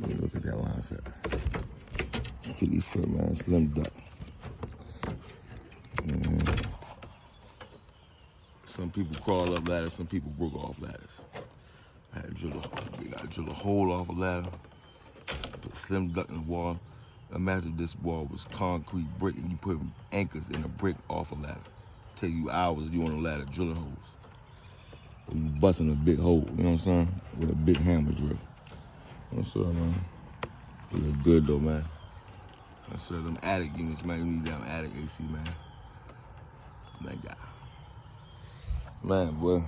Look at that Linset. 50 foot, man, slim duct. Some people crawl up ladders, some people broke off ladders. I had to drill a hole off a ladder, put slim duct in the wall. Imagine this wall was concrete brick and you put anchors in a brick off a ladder. Take you hours you on a ladder drilling holes. Or you busting a big hole, you know what I'm saying? With a big hammer drill. What's up, man? You look good though, man. I said them attic units, man. You need that attic AC, man. That guy. Man, boy.